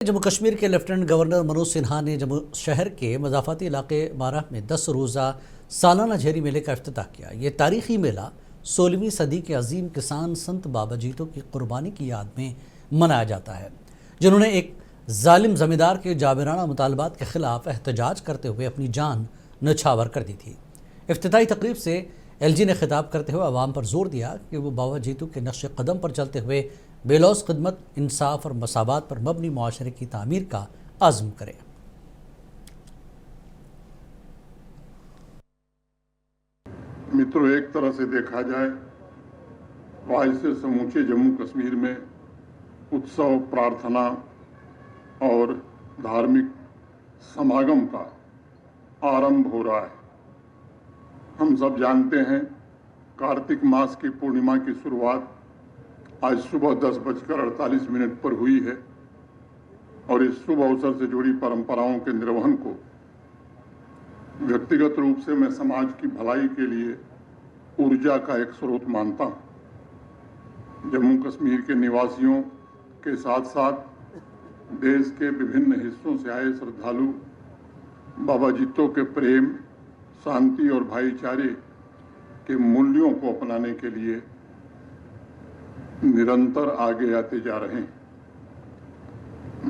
जम्मू कश्मीर के lieutenant governor Manoj Sinha ने जम्मू शहर के मज़ाफ़ाती इलाके मारा में 10 रोज़ा सालाना झेरी मेले का इफ्तिताह किया। ये तारीख़ी मेला 16वीं सदी के अजीम किसान संत बाबा जीतो की कुर्बानी की याद में मनाया जाता है, जिन्होंने एक जालिम ज़मींदार के जाबिराना मुतालबात के ख़िलाफ़ एहतजाज करते हुए अपनी जान नछावर कर दी थी। इफ्तिताही तकरीब से LG ने खिताब करते हुए आवाम पर जोर दिया कि वो बाबा जीतू के नक्श कदम पर चलते हुए बेलौस खिदमत, इंसाफ और मसावात पर मबनी मुआशरे की तामीर का आज़म करें। मित्रों, एक तरह से देखा जाए तो आज से समूचे जम्मू कश्मीर में उत्सव, प्रार्थना और धार्मिक समागम का आरंभ हो रहा है। हम सब जानते हैं, कार्तिक मास की पूर्णिमा की शुरुआत आज सुबह 10:48 पर हुई है और इस शुभ अवसर से जुड़ी परंपराओं के निर्वहन को व्यक्तिगत रूप से मैं समाज की भलाई के लिए ऊर्जा का एक स्रोत मानता हूं। जम्मू कश्मीर के निवासियों के साथ साथ देश के विभिन्न हिस्सों से आए श्रद्धालु बाबा जीतो के प्रेम, शांति और भाईचारे के मूल्यों को अपनाने के लिए निरंतर आगे आते जा रहे हैं।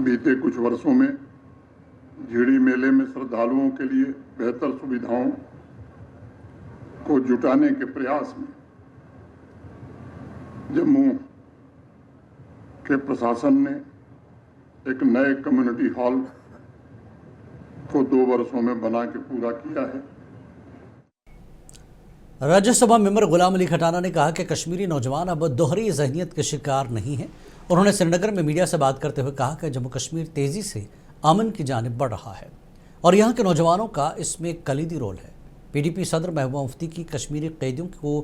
बीते कुछ वर्षों में झीड़ी मेले में श्रद्धालुओं के लिए बेहतर सुविधाओं को जुटाने के प्रयास में जम्मू के प्रशासन ने एक नए कम्युनिटी हॉल को 2 वर्षों में बना के पूरा किया है। राज्यसभा मेंबर गुलाम अली खटाना ने कहा कि कश्मीरी नौजवान अब दोहरी जहनीत के शिकार नहीं हैं। उन्होंने श्रीनगर में मीडिया से बात करते हुए कहा कि जम्मू कश्मीर तेज़ी से अमन की जानिब बढ़ रहा है और यहाँ के नौजवानों का इसमें कलीदी रोल है। PDP सदर महबूबा मुफ्ती की कश्मीरी कैदियों को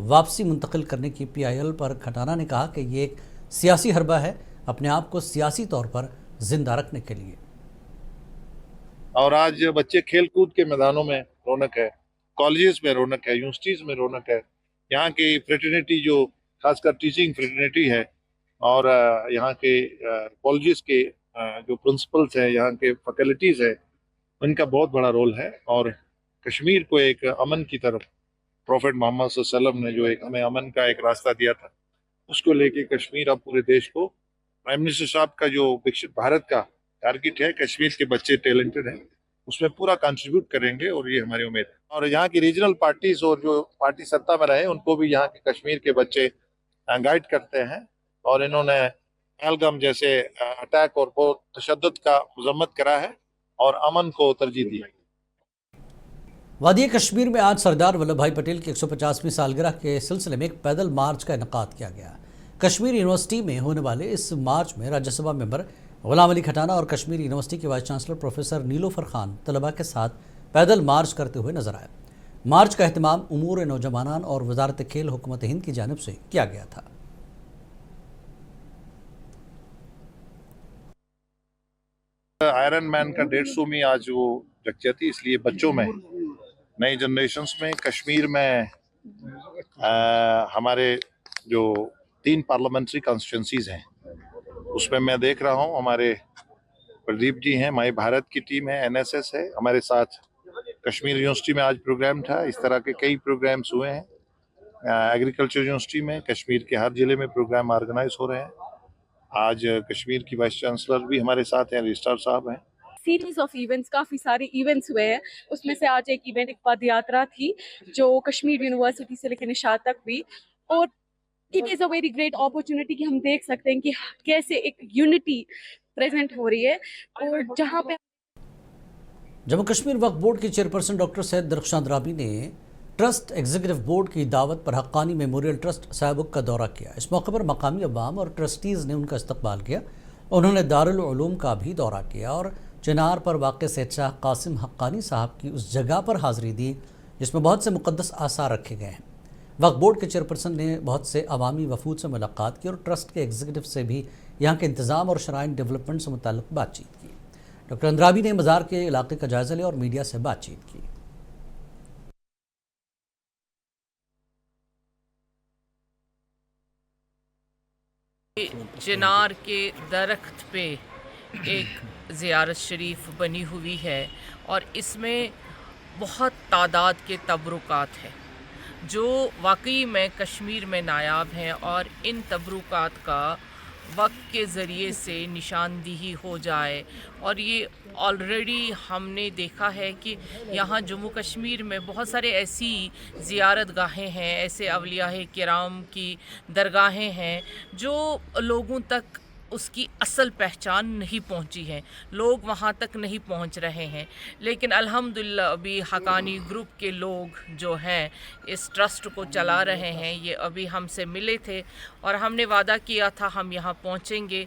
वापसी मुंतकिल करने की PIL पर खटाना ने कहा कि ये एक सियासी हरबा है, अपने आप को सियासी तौर पर जिंदा रखने के लिए। और आज बच्चे खेल कूद के मैदानों में रौनक है, कॉलेजेस में रौनक है, यूनिवर्सिटीज़ में रौनक है। यहाँ की फ्रेटर्निटी जो खासकर टीचिंग फ्रेटर्निटी है और यहाँ के कॉलेजेस के जो प्रिंसिपल्स हैं, यहाँ के फैकल्टीज़ है, उनका बहुत बड़ा रोल है। और कश्मीर को एक अमन की तरफ प्रॉफेट मोहम्मद सल्लल्लाहु अलैहि वसल्लम ने जो एक हमें अमन का एक रास्ता दिया था, उसको लेके कश्मीर अब पूरे देश को, प्राइम मिनिस्टर साहब का जो विकसित भारत का टारगेट है, कश्मीर के बच्चे टैलेंटेड हैं, उसमें पूरा कंट्रीब्यूट करेंगे और ये हमारी उम्मीद है। और यहाँ की रीजनल पार्टीज और जो पार्टी सत्ता में रहे, उनको भी यहाँ के कश्मीर के बच्चे गाइड करते हैं और इन्होंने पहलगाम जैसे अटैक और बहुत तशद्दुद का मजम्मत करा है और अमन को तरजीह दी है। वादी कश्मीर में आज सरदार वल्लभ भाई पटेल की 150वीं सालगिरह के सिलसिले में एक पैदल मार्च का इनेकाद किया गया। कश्मीर यूनिवर्सिटी में होने वाले इस मार्च में राज्यसभा मेंबर गुलाम अली खटाना और कश्मीर यूनिवर्सिटी के vice chancellor professor Nilofar Khan तलबा के साथ पैदल मार्च करते हुए नजर आए। मार्च का एहतमाम उमूर नौजवान और वजारत खेल हुकूमत हिंद की जानिब से किया गया था। आयरन मैन का 150वीं आज वो रखी थी, इसलिए बच्चों में, नई जनरेशन्स में, कश्मीर में हमारे जो 3 पार्लियामेंट्री कॉन्स्टिट्यूंसीज हैं, उसमें मैं देख रहा हूँ हमारे प्रदीप जी हैं, माई भारत की टीम है, NSS है, हमारे साथ कश्मीर यूनिवर्सिटी में आज प्रोग्राम था। इस तरह के कई प्रोग्राम्स हुए हैं। एग्रीकल्चर यूनिवर्सिटी में, कश्मीर के हर जिले में प्रोग्राम ऑर्गेनाइज हो रहे हैं। आज कश्मीर की वाइस चांसलर भी हमारे साथ हैं, रजिस्ट्रार साहब हैं। सीरीज ऑफ इवेंट्स, काफ़ी सारे इवेंट्स हुए हैं। उसमें से आज एक इवेंट, एक पद यात्रा थी जो कश्मीर यूनिवर्सिटी से लेकर निशात तक हुई और it is a very great opportunity कि हम देख सकते हैं कि कैसे एक यूनिटी प्रेजेंट हो रही है। और जहाँ पे जम्मू कश्मीर वक्फ बोर्ड की चेयरपर्सन डॉक्टर सैयद दरख्शान राबी ने ट्रस्ट एग्जीक्यूटिव बोर्ड की दावत पर हक्कानी मेमोरियल ट्रस्ट साहिबुक का दौरा किया। इस मौके पर मकामी अवाम और ट्रस्टीज़ ने उनका इस्तकबाल किया। उन्होंने दारुल उलूम का भी दौरा किया और चिनार पर वाक़ सैयद शाह कासिम हक्कानी साहब की उस जगह पर हाज़िरी दी जिसमें बहुत से मुक़द्दस आसार रखे गए हैं। वक्फ बोर्ड के चेयरपर्सन ने बहुत से अवामी वफूद से मुलाकात की और ट्रस्ट के एग्जीक्यूटिव से भी यहाँ के इंतज़ाम और शराइन डेवलपमेंट से मुताल्लिक़ बातचीत की। डॉक्टर अंद्राबी ने मज़ार के इलाके का जायज़ा लिया और मीडिया से बातचीत की। चिनार के दरख्त पे ایک زیارت شریف بنی ہوئی ہے اور اس میں بہت تعداد کے تبرکات ہیں جو واقعی میں کشمیر میں نایاب ہیں، اور ان تبرکات کا وقت کے ذریعے سے نشاندہی ہو جائے. اور یہ آلریڈی ہم نے دیکھا ہے کہ یہاں جموں کشمیر میں بہت سارے ایسی زیارت گاہیں ہیں، ایسے اولیاء کرام کی درگاہیں ہیں جو لوگوں تک اس کی اصل پہچان نہیں پہنچی ہے، لوگ وہاں تک نہیں پہنچ رہے ہیں. لیکن الحمدللہ ابھی حقانی گروپ کے لوگ جو ہیں اس ٹرسٹ کو چلا رہے ہیں، یہ ابھی ہم سے ملے تھے اور ہم نے وعدہ کیا تھا ہم یہاں پہنچیں گے.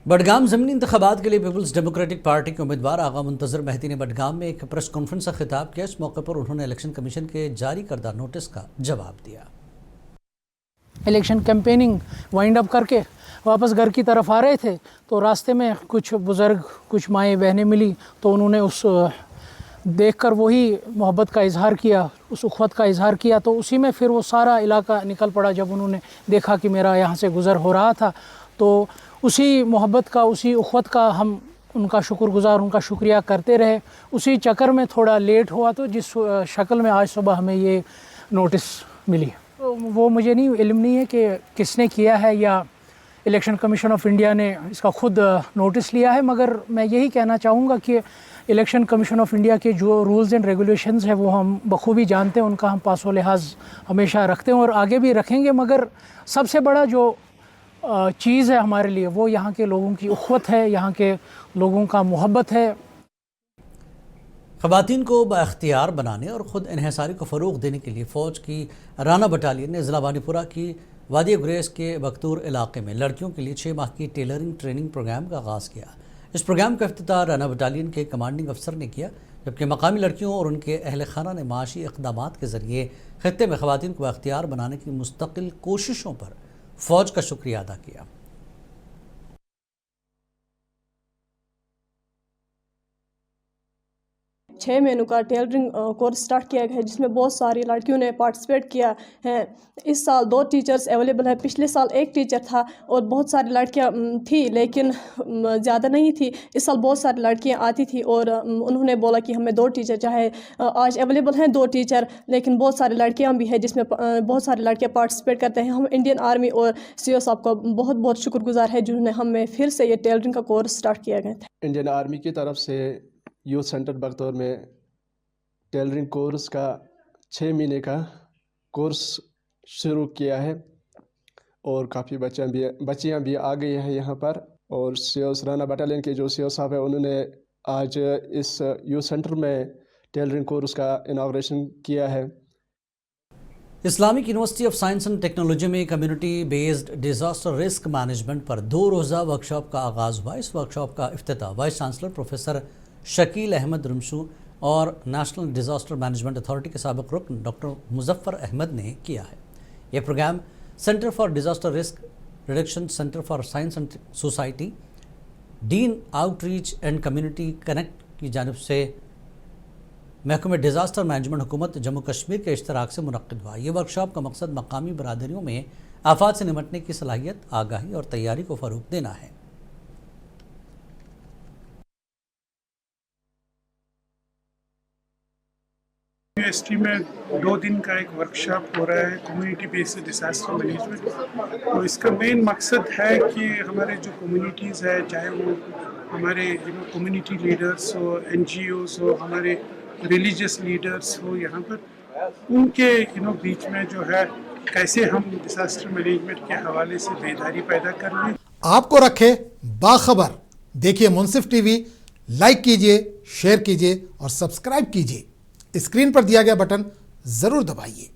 بڈگام ضمنی انتخابات کے لیے پیپلز ڈیموکریٹک پارٹی کے امیدوار آغا منتظر مہدی نے بڈگام میں ایک پریس کانفرنس سے خطاب کیا. اس موقع پر انہوں نے الیکشن کمیشن کے جاری کردہ نوٹس کا جواب دیا. الیکشن کیمپیننگ وائنڈ اپ کر کے واپس گھر کی طرف آ رہے تھے تو راستے میں کچھ بزرگ، کچھ مائیں بہنیں ملی تو انہوں نے اس دیکھ کر وہی محبت کا اظہار کیا، اس اخوت کا اظہار کیا. تو اسی میں پھر وہ سارا علاقہ نکل پڑا. جب انہوں نے دیکھا کہ میرا یہاں سے گزر ہو رہا تھا تو اسی محبت کا، اسی اخوت کا ہم ان کا شکر گزار، ان کا شکریہ کرتے رہے. اسی چکر میں تھوڑا لیٹ ہوا تو جس شکل میں آج صبح ہمیں یہ نوٹس ملی وہ مجھے علم نہیں ہے کہ کس نے کیا ہے یا الیکشن کمیشن آف انڈیا نے اس کا خود نوٹس لیا ہے. مگر میں یہی کہنا چاہوں گا کہ الیکشن کمیشن آف انڈیا کے جو رولز اینڈ ریگولیشنز ہیں وہ ہم بخوبی جانتے ہیں، ان کا ہم پاس و لحاظ ہمیشہ رکھتے ہیں اور آگے بھی رکھیں گے. مگر سب سے بڑا جو چیز ہے ہمارے لیے وہ یہاں کے لوگوں کی اخوت ہے، یہاں کے لوگوں کا محبت ہے. خواتین کو بااختیار بنانے اور خود انحصاری کو فروغ دینے کے لیے فوج کی رانا بٹالین نے ضلع بانی پورہ کی وادی گریز کے بختور علاقے میں لڑکیوں کے لیے 6 ماہ کی ٹیلرنگ ٹریننگ پروگرام کا آغاز کیا. اس پروگرام کا افتتاح رانا بٹالین کے کمانڈنگ افسر نے کیا، جبکہ مقامی لڑکیوں اور ان کے اہل خانہ نے معاشی اقدامات کے ذریعے خطے میں خواتین کو بااختیار بنانے کی مستقل کوششوں پر فوج کا شکریہ ادا کیا. چھ مہینوں کا ٹیلرنگ کورس سٹارٹ کیا گیا ہے جس میں بہت ساری لڑکیوں نے پارٹیسپیٹ کیا ہے. اس سال 2 ٹیچرز اویلیبل ہیں، پچھلے سال 1 ٹیچر تھا اور بہت ساری لڑکیاں تھیں لیکن زیادہ نہیں تھی. اس سال بہت ساری لڑکیاں آتی تھی اور انہوں نے بولا کہ ہمیں 2 ٹیچر چاہے. آج اویلیبل ہیں 2 ٹیچر لیکن بہت ساری لڑکیاں بھی ہیں جس میں بہت ساری لڑکیاں پارٹیسپیٹ کرتے ہیں. ہم انڈین آرمی اور سی او صاحب کا بہت بہت شکر گزار ہے جنہوں نے ہمیں پھر سے یہ ٹیلرنگ کا کورس سٹارٹ کیا گیا تھا. انڈین آرمی کی طرف سے یوتھ سینٹر بختور میں ٹیلرنگ کورس کا 6 مہینے کا کورس شروع کیا ہے اور کافی بچیاں بھی آ گئی ہیں یہاں پر. اور رانا بٹالین کے جو سی او صاحب ہیں انہوں نے آج اس یوتھ سینٹر میں ٹیلرنگ کورس کا اناگوریشن کیا ہے. Islamic University of Science and Technology میں community based disaster risk management پر 2 روزہ ورکشاپ کا آغاز ہوا. اس ورکشاپ کا افتتاح vice chancellor professor Shakeel Ahmad Ramshoo اور نیشنل ڈیزاسٹر مینجمنٹ اتھارٹی کے سابق رکن ڈاکٹر مظفر احمد نے کیا ہے. یہ programme centre for disaster risk reduction, centre for science and society, dean outreach and community connect کی جانب سے محکمہ ڈیزاسٹر مینجمنٹ حکومت جموں کشمیر کے اشتراک سے منعقد ہوا. یہ ورکشاپ کا مقصد مقامی برادریوں میں آفات سے نمٹنے کی صلاحیت، آگاہی اور تیاری کو فروغ دینا ہے. یونیورسٹی میں 2 دن کا ایک ورکشاپ ہو رہا ہے کمیونٹی بیسڈ ڈیزاسٹر مینجمنٹ. تو اس کا مین مقصد ہے کہ ہمارے جو کمیونٹیز ہے، چاہے وہ ہمارے کمیونٹی لیڈرس ہو، این جی اوز ہو، ہمارے ریلیجیس لیڈرس ہو، یہاں پر ان کے بیچ میں جو ہے کیسے ہم ڈیزاسٹر مینجمنٹ کے حوالے سے بیداری پیدا کر لیں. آپ کو رکھے باخبر. دیکھیے منصف ٹی وی، لائک کیجئے، شیئر کیجئے اور سبسکرائب کیجئے. اسکرین پر دیا گیا بٹن ضرور دبائیے.